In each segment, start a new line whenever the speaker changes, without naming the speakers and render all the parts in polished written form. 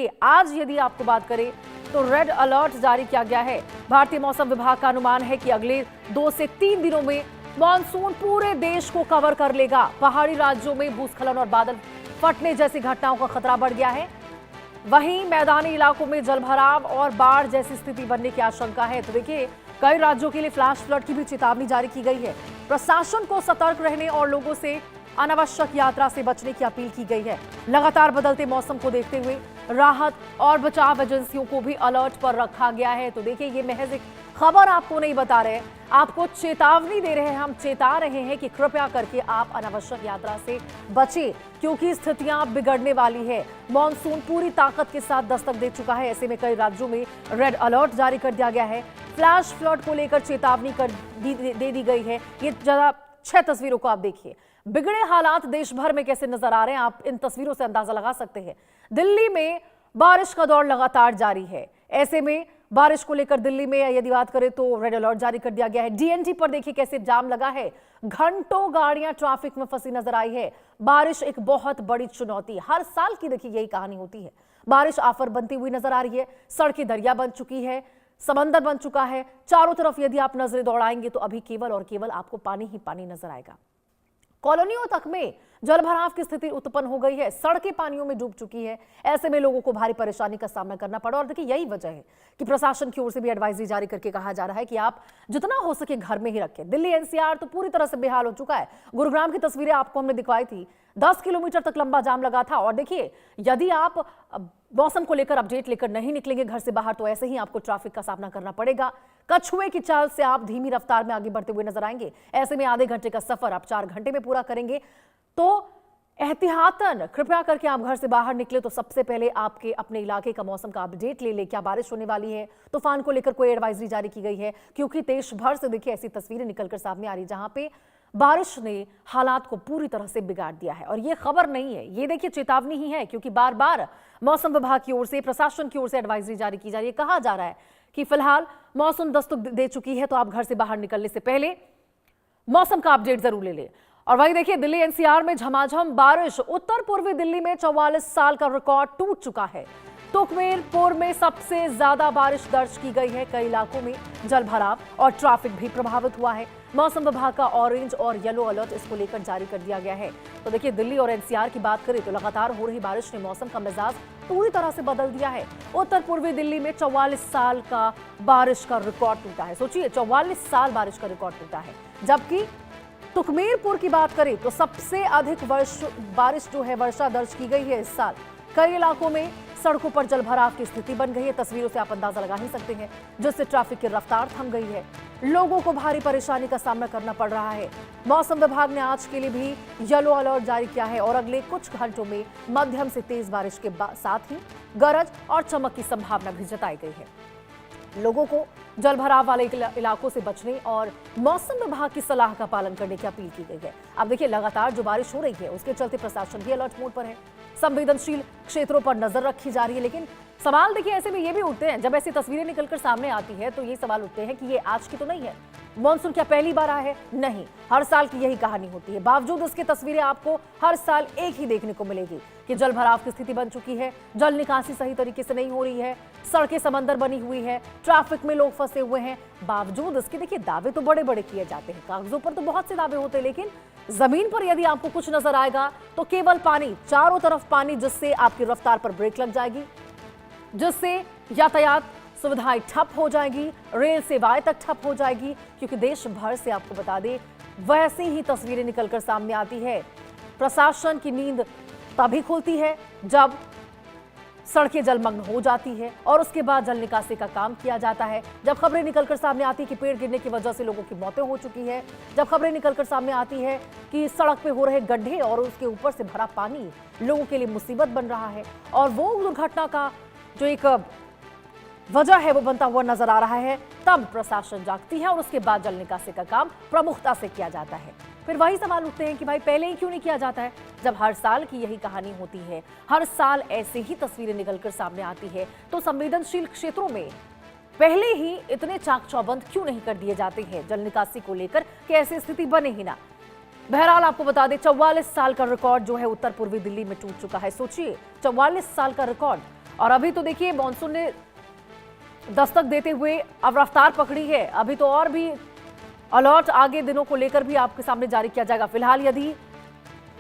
देखिए आज यदि आपको बात करें तो रेड अलर्ट जारी किया गया है। भारतीय मौसम विभाग का अनुमान है कि अगले 2 से 3 दिनों में मॉनसून पूरे देश को कवर कर लेगा। पहाड़ी राज्यों में भूस्खलन और बादल फटने जैसी घटनाओं का खतरा बढ़ गया है। वहीं मैदानी इलाकों में जलभराव और बाढ़ जैसी स्थिति बनने की आशंका है। तो देखिए कई राज्यों के लिए फ्लैश फ्लड की भी चेतावनी जारी की गई है। प्रशासन को सतर्क रहने और लोगों से अनावश्यक यात्रा से बचने की अपील की गई है। लगातार बदलते मौसम को देखते हुए राहत और बचाव एजेंसियों को भी अलर्ट पर रखा गया है। तो देखिए ये महज एक खबर आपको नहीं बता रहे, आपको चेतावनी दे रहे हैं, हम चेता रहे हैं कि कृपया करके आप अनावश्यक यात्रा से बचें क्योंकि स्थितियां बिगड़ने वाली है। मॉनसून पूरी ताकत के साथ दस्तक दे चुका है। ऐसे में कई राज्यों में रेड अलर्ट जारी कर दिया गया है। फ्लैश फ्लड को लेकर चेतावनी दे दी गई है। ये जरा 6 तस्वीरों को आप देखिए। बिगड़े हालात देश भर में कैसे नजर आ रहे हैं आप इन तस्वीरों से अंदाजा लगा सकते हैं। दिल्ली में बारिश का दौर लगातार जारी है। ऐसे में बारिश को लेकर दिल्ली में यदि बात करें तो रेड अलर्ट जारी कर दिया गया है। डीएनटी पर देखिए कैसे जाम लगा है। घंटों गाड़ियां ट्रैफिक में फंसी नजर आई है। बारिश एक बहुत बड़ी चुनौती, हर साल की देखिए यही कहानी होती है। बारिश आफर बनती हुई नजर आ रही है। सड़कें दरिया बन चुकी है, समंदर बन चुका है। चारों तरफ यदि आप नजरें दौड़ाएंगे तो अभी केवल और केवल आपको पानी ही पानी नजर आएगा। कॉलोनियों तक में जलभराव की स्थिति उत्पन्न हो गई है। सड़कें पानियों में डूब चुकी है। ऐसे में लोगों को भारी परेशानी का सामना करना पड़ा। और देखिए यही वजह है कि प्रशासन की ओर से भी एडवाइजरी जारी करके कहा जा रहा है कि आप जितना हो सके घर में ही रखें। दिल्ली एनसीआर तो पूरी तरह से बेहाल हो चुका है। गुरुग्राम की तस्वीरें आपको हमने दिखवाई थी। 10 किलोमीटर तक लंबा जाम लगा था। और देखिए यदि आप मौसम को लेकर अपडेट लेकर नहीं निकलेंगे घर से बाहर तो ऐसे ही आपको ट्रैफिक का सामना करना पड़ेगा। कछुए की चाल से आप धीमी रफ्तार में आगे बढ़ते हुए नजर आएंगे। ऐसे में आधे घंटे का सफर आप 4 घंटे में पूरा करेंगे। तो एहतियातन कृपया करके आप घर से बाहर निकले तो सबसे पहले आपके अपने इलाके का मौसम का अपडेट ले ले। क्या बारिश होने वाली है, तूफान को लेकर कोई एडवाइजरी जारी की गई है? क्योंकि देश भर से देखिए ऐसी तस्वीरें निकलकर सामने आ रही जहां पे बारिश ने हालात को पूरी तरह से बिगाड़ दिया है। और ये खबर नहीं है, ये देखिए चेतावनी ही है क्योंकि बार बार मौसम विभाग की ओर से, प्रशासन की ओर से एडवाइजरी जारी की जा रही है। कहा जा रहा है कि फिलहाल मौसम दस्तक दे चुकी है तो आप घर से बाहर निकलने से पहले मौसम का अपडेट जरूर ले लें। और वही देखिए दिल्ली एनसीआर में झमाझम बारिश। उत्तर पूर्वी दिल्ली में 44 साल का रिकॉर्ड टूट चुका है। तुकमेरपुर में सबसे ज्यादा बारिश दर्ज की गई है। कई इलाकों में जलभराव और ट्रैफिक भी प्रभावित हुआ है। मौसम विभाग का ऑरेंज और येलो अलर्ट इसको लेकर जारी कर दिया गया है। तो देखिए दिल्ली और एनसीआर की बात करें तो लगातार हो रही बारिश ने मौसम का मिजाज पूरी तरह से बदल दिया है। उत्तर पूर्वी दिल्ली में 44 साल का बारिश का रिकॉर्ड टूटा है। सोचिए 44 साल बारिश का रिकॉर्ड टूटा है। जबकि तुकमेरपुर की बात करें तो सबसे अधिक बारिश जो है वर्षा दर्ज की गई है इस साल। कई इलाकों में सड़कों पर जलभराव की स्थिति बन गई है। तस्वीरों से आप अंदाजा लगा ही सकते हैं, जिससे ट्रैफिक की रफ्तार थम गई है। लोगों को भारी परेशानी का सामना करना पड़ रहा है। मौसम विभाग ने आज के लिए भी येलो अलर्ट जारी किया है और अगले कुछ घंटों में मध्यम से तेज बारिश के साथ ही गरज और चमक की संभावना भी जताई गई है। लोगों को जलभराव वाले इलाकों से बचने और मौसम विभाग की सलाह का पालन करने की अपील की गई है। अब देखिए लगातार जो बारिश हो रही है उसके चलते प्रशासन भी अलर्ट मोड पर है। संवेदनशील क्षेत्रों पर नजर रखी जा रही है। लेकिन सवाल देखिए ऐसे में ये भी उठते हैं, जब ऐसी तस्वीरें निकलकर सामने आती है तो ये सवाल उठते हैं कि ये आज की तो नहीं है। मॉनसून क्या पहली बार आया है? नहीं, हर साल की यही कहानी होती है। बावजूद इसके तस्वीरें आपको हर साल एक ही देखने को मिलेगी कि जलभराव की स्थिति बन चुकी है, जल निकासी सही तरीके से नहीं हो रही है, सड़कें समंदर बनी हुई है, ट्रैफिक में लोग फंसे हुए हैं। बावजूद इसके देखिए दावे तो बड़े बड़े किए जाते हैं, कागजों पर तो बहुत से दावे होते हैं, लेकिन जमीन पर यदि आपको कुछ नजर आएगा तो केवल पानी, चारों तरफ पानी, जिससे आपकी रफ्तार पर ब्रेक लग जाएगी, जिससे यातायात सुविधाएं ठप हो जाएगी, रेल सेवाएं तक ठप हो जाएगी। क्योंकि देश भर से आपको बता दें वैसी ही तस्वीरें निकलकर सामने आती है। प्रशासन की नींद तभी खुलती है जब सड़कें जलमग्न हो जाती है और उसके बाद जल निकासी का काम किया जाता है। जब खबरें निकलकर सामने आती है कि पेड़ गिरने की वजह से लोगों की मौतें हो चुकी है, जब खबरें निकलकर सामने आती है कि सड़क पे हो रहे गड्ढे और उसके ऊपर से भरा पानी लोगों के लिए मुसीबत बन रहा है और वो दुर्घटना का जो एक वजह है वो बनता हुआ नजर आ रहा है, तब प्रशासन जागती है और उसके बाद जल निकासी का काम प्रमुखता से किया जाता है। फिर वही सवाल उठते हैं कि भाई पहले ही क्यों नहीं किया जाता है, जब हर साल की यही कहानी होती है, हर साल ऐसे ही तस्वीरें निकलकर सामने आती है, तो संवेदनशील क्षेत्रों में पहले ही इतने चाक चौबंद क्यों नहीं कर दिए जाते हैं जल निकासी को लेकर कि ऐसी स्थिति बने ही ना। बहरहाल आपको बता दें 44 साल का रिकॉर्ड जो है उत्तर पूर्वी दिल्ली में टूट चुका है। सोचिए 44 साल का रिकॉर्ड। और अभी तो देखिए मॉनसून ने दस्तक देते हुए अब रफ्तार पकड़ी है। अभी तो और भी अलर्ट आगे दिनों को लेकर भी आपके सामने जारी किया जाएगा। फिलहाल यदि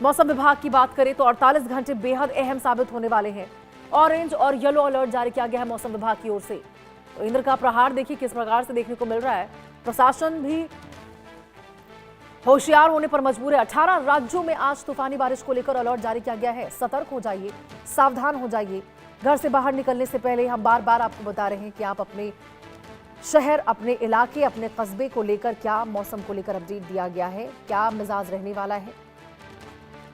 मौसम विभाग की बात करें तो 48 घंटे बेहद अहम साबित होने वाले हैं। ऑरेंज और येलो अलर्ट जारी किया गया है मौसम विभाग की ओर से। तो इंद्र का प्रहार देखिए किस प्रकार से देखने को मिल रहा है। प्रशासन भी होशियार होने पर मजबूर है। 18 राज्यों में आज तूफानी बारिश को लेकर अलर्ट जारी किया गया है। सतर्क हो जाइए, सावधान हो जाइए। घर से बाहर निकलने से पहले हम बार बार आपको बता रहे हैं कि आप अपने शहर, अपने इलाके, अपने कस्बे को लेकर क्या मौसम को लेकर अपडेट दिया गया है, क्या मिजाज रहने वाला है,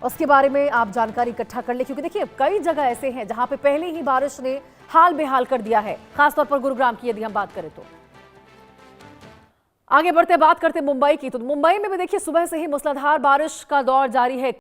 उसके बारे में आप जानकारी इकट्ठा कर ले। क्योंकि देखिए कई जगह ऐसे हैं जहां पे पहले ही बारिश ने हाल बेहाल कर दिया है, खासतौर पर गुरुग्राम की यदि हम बात करें तो। आगे बढ़ते बात करते मुंबई की। तो मुंबई में भी देखिए सुबह से ही मूसलाधार बारिश का दौर जारी है।